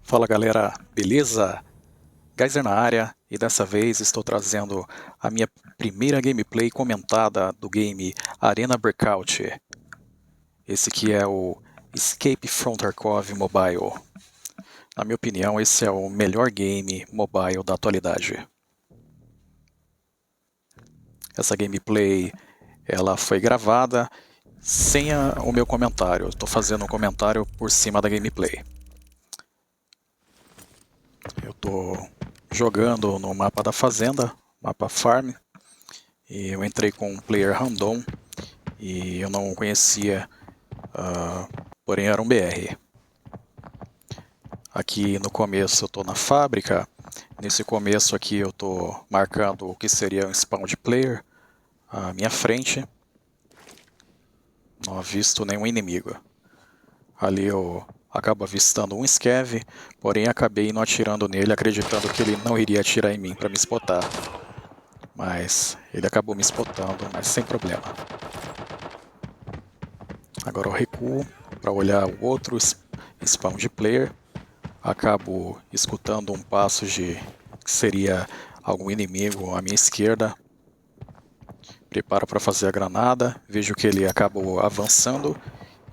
Fala galera, beleza? Geyser na área e dessa vez estou trazendo a minha primeira gameplay comentada do game Arena Breakout. Esse que é o Escape from Tarkov Mobile. Na minha opinião, esse é o melhor game mobile da atualidade. Essa gameplay ela foi gravada sem o meu comentário. Estou fazendo um comentário por cima da gameplay. Eu estou jogando no mapa da fazenda, mapa farm, e eu entrei com um player random e eu não conhecia, porém era um BR. Aqui no começo eu estou na fábrica, nesse começo aqui eu estou marcando o que seria um spawn de player à minha frente. Não avisto nenhum inimigo. Ali eu acabo avistando um scav, porém acabei não atirando nele, acreditando que ele não iria atirar em mim para me spotar. Mas ele acabou me spotando, mas sem problema. Agora eu recuo para olhar o outro spawn de player. Acabo escutando um passo de que seria algum inimigo à minha esquerda. Preparo para fazer a granada. Vejo que ele acabou avançando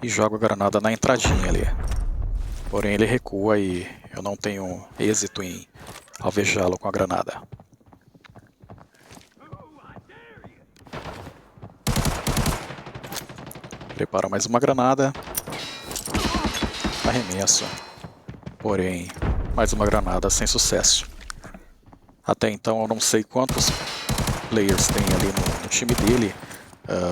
e jogo a granada na entradinha ali. Porém ele recua e eu não tenho êxito em alvejá-lo com a granada. Preparo mais uma granada. Arremesso. Porém, mais uma granada sem sucesso. Até então eu não sei quantos players tem ali no time dele.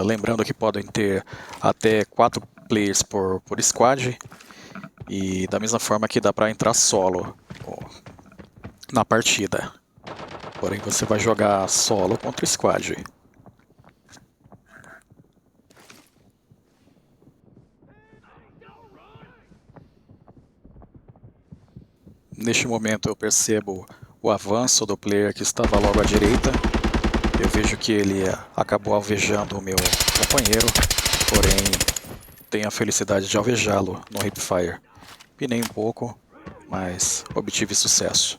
Lembrando que podem ter até 4 players por squad. E da mesma forma que dá para entrar solo na partida. Porém você vai jogar solo contra squad. Neste momento eu percebo o avanço do player que estava logo à direita. Eu vejo que ele acabou alvejando o meu companheiro, porém tenho a felicidade de alvejá-lo no hipfire. Pinei um pouco, mas obtive sucesso.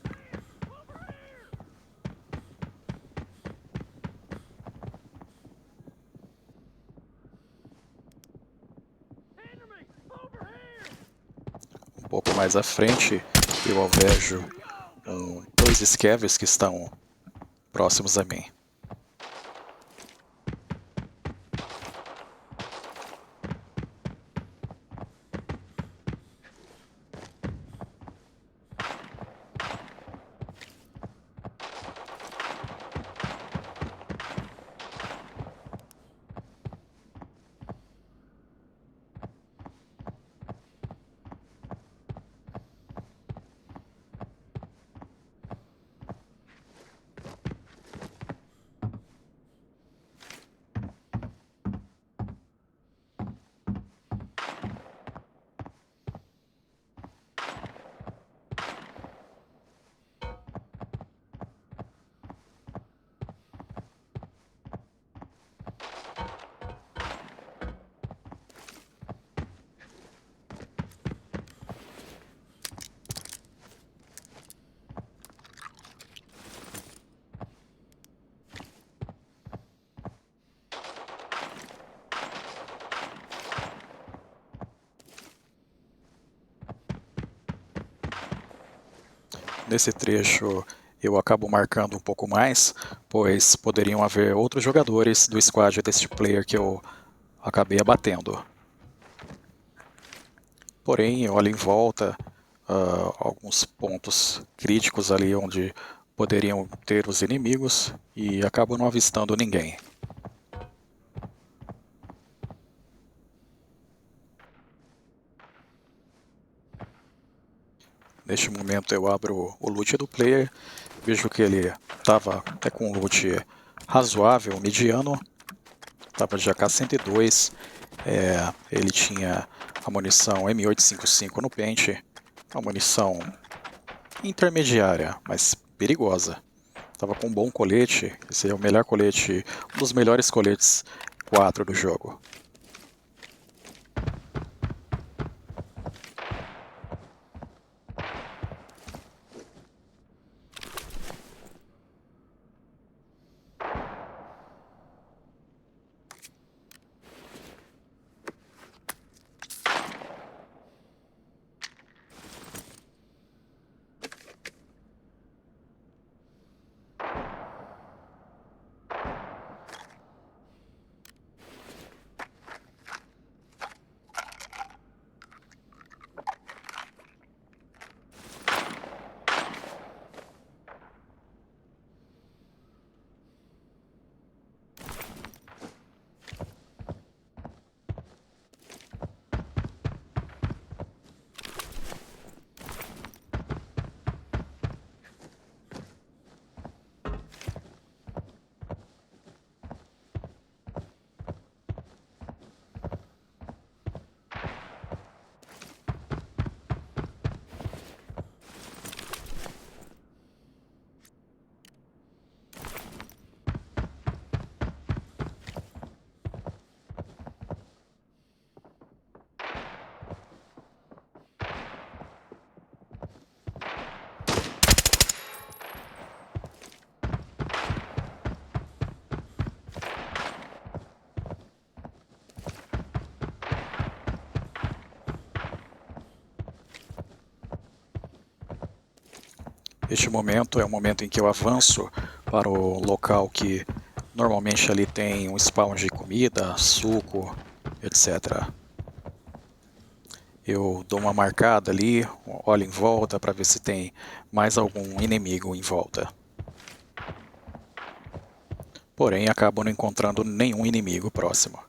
Um pouco mais à frente, eu alvejo dois scavs que estão próximos a mim. Nesse trecho eu acabo marcando um pouco mais, pois poderiam haver outros jogadores do squad deste player que eu acabei abatendo. Porém, olho em volta, alguns pontos críticos ali onde poderiam ter os inimigos e acabo não avistando ninguém. Neste momento eu abro o loot do player, vejo que ele estava até com um loot razoável, mediano, estava de AK-102, ele tinha a munição M855 no pente, uma munição intermediária, mas perigosa. Estava com um bom colete, esse é o melhor colete, um dos melhores coletes 4 do jogo. Este momento é o momento em que eu avanço para o local que normalmente ali tem um spawn de comida, suco, etc. Eu dou uma marcada ali, olho em volta para ver se tem mais algum inimigo em volta. Porém, acabo não encontrando nenhum inimigo próximo.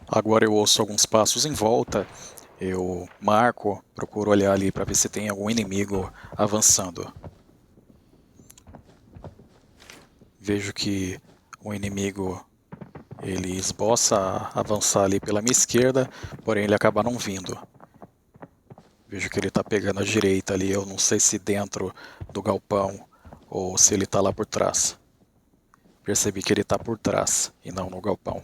Agora eu ouço alguns passos em volta, eu marco, procuro olhar ali para ver se tem algum inimigo avançando. Vejo que o inimigo ele esboça a avançar ali pela minha esquerda, porém ele acaba não vindo. Vejo que ele está pegando a direita ali, eu não sei se dentro do galpão ou se ele está lá por trás. Percebi que ele está por trás e não no galpão.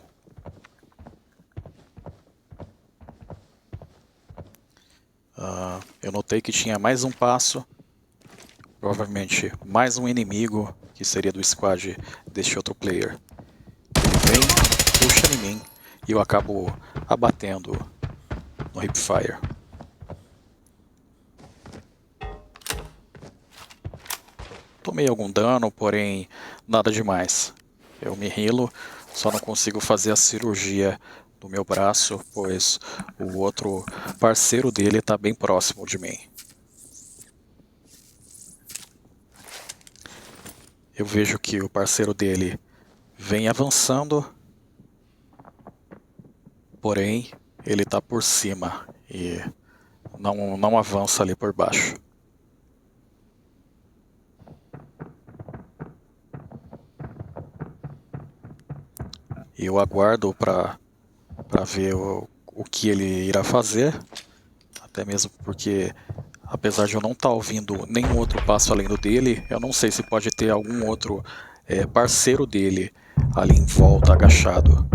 Eu notei que tinha mais um passo, provavelmente mais um inimigo que seria do squad deste outro player. Ele vem, puxa em mim e eu acabo abatendo no hipfire. Tomei algum dano, porém nada demais. Eu me healo, só não consigo fazer a cirurgia do meu braço, pois o outro parceiro dele está bem próximo de mim. Eu vejo que o parceiro dele vem avançando, porém ele está por cima e não avança ali por baixo. E eu aguardo para ver o que ele irá fazer, até mesmo porque, apesar de eu não estar ouvindo nenhum outro passo além do dele, eu não sei se pode ter algum outro parceiro dele ali em volta, agachado.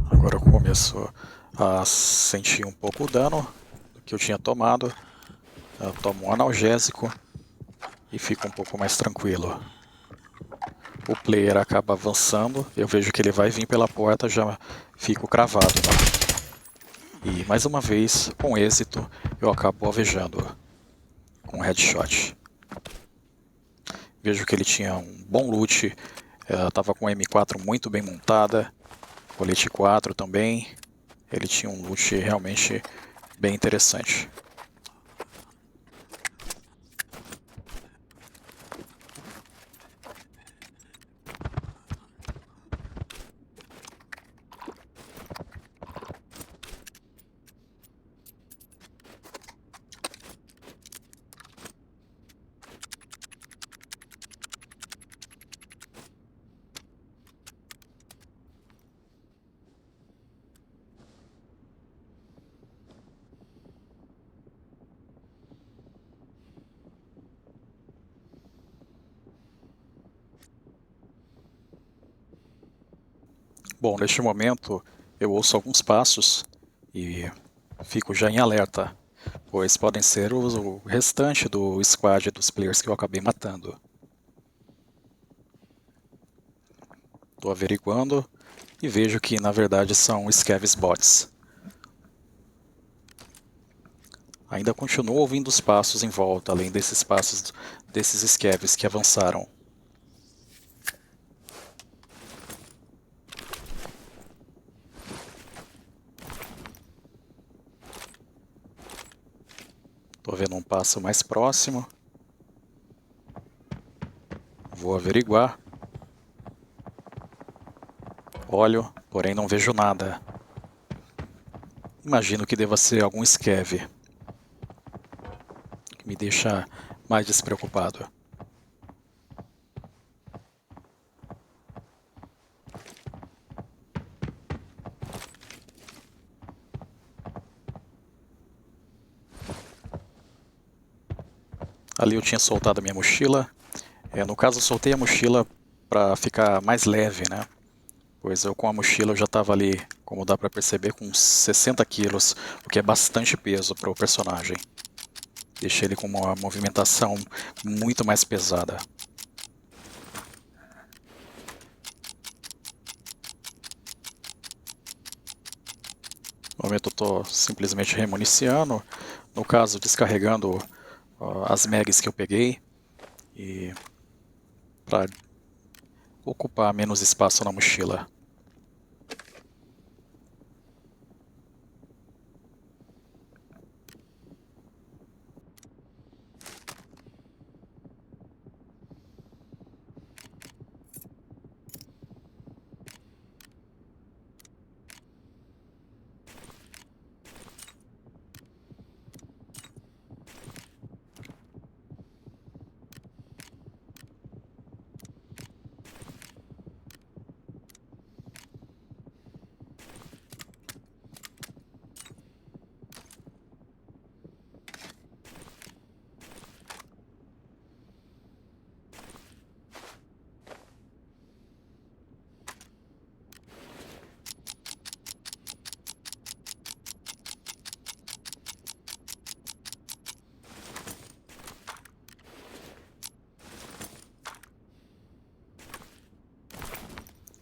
Agora eu começo a sentir um pouco o dano do que eu tinha tomado. Eu tomo um analgésico e fico um pouco mais tranquilo. O player acaba avançando, eu vejo que ele vai vir pela porta, já fico cravado, né? E mais uma vez, com êxito, eu acabo alvejando com um headshot. Vejo que ele tinha um bom loot, estava com a M4 muito bem montada, colete 4 também. Ele tinha um loot realmente bem interessante. Bom, neste momento eu ouço alguns passos e fico já em alerta, pois podem ser o restante do squad dos players que eu acabei matando. Estou averiguando e vejo que na verdade são Scavs bots. Ainda continuo ouvindo os passos em volta, além desses passos desses Scavs que avançaram. Estou vendo um passo mais próximo. Vou averiguar. Olho, porém não vejo nada. Imagino que deva ser algum Scav, que me deixa mais despreocupado. Ali eu tinha soltado a minha mochila. No caso, eu soltei a mochila para ficar mais leve, né? Pois eu com a mochila eu já estava ali, como dá para perceber, com 60 quilos, o que é bastante peso para o personagem. Deixei ele com uma movimentação muito mais pesada. No momento eu estou simplesmente remuniciando, no caso descarregando as mags que eu peguei, e para ocupar menos espaço na mochila.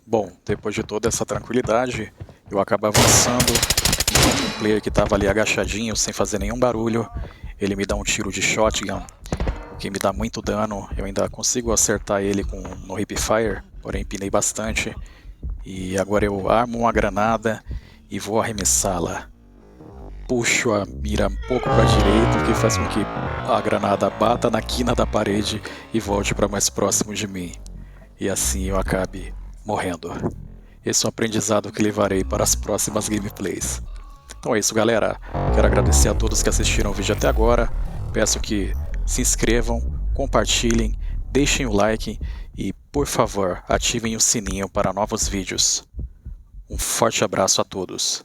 Bom, depois de toda essa tranquilidade, eu acabo avançando. Um player que estava ali agachadinho, sem fazer nenhum barulho, ele me dá um tiro de shotgun, o que me dá muito dano. Eu ainda consigo acertar ele no hip fire, porém empinei bastante. E agora eu armo uma granada e vou arremessá-la. Puxo a mira um pouco para a direita, o que faz com que a granada bata na quina da parede e volte para mais próximo de mim. E assim eu acabe morrendo. Esse é um aprendizado que levarei para as próximas gameplays. Então é isso, galera. Quero agradecer a todos que assistiram o vídeo até agora. Peço que se inscrevam, compartilhem, deixem o like e, por favor, ativem o sininho para novos vídeos. Um forte abraço a todos.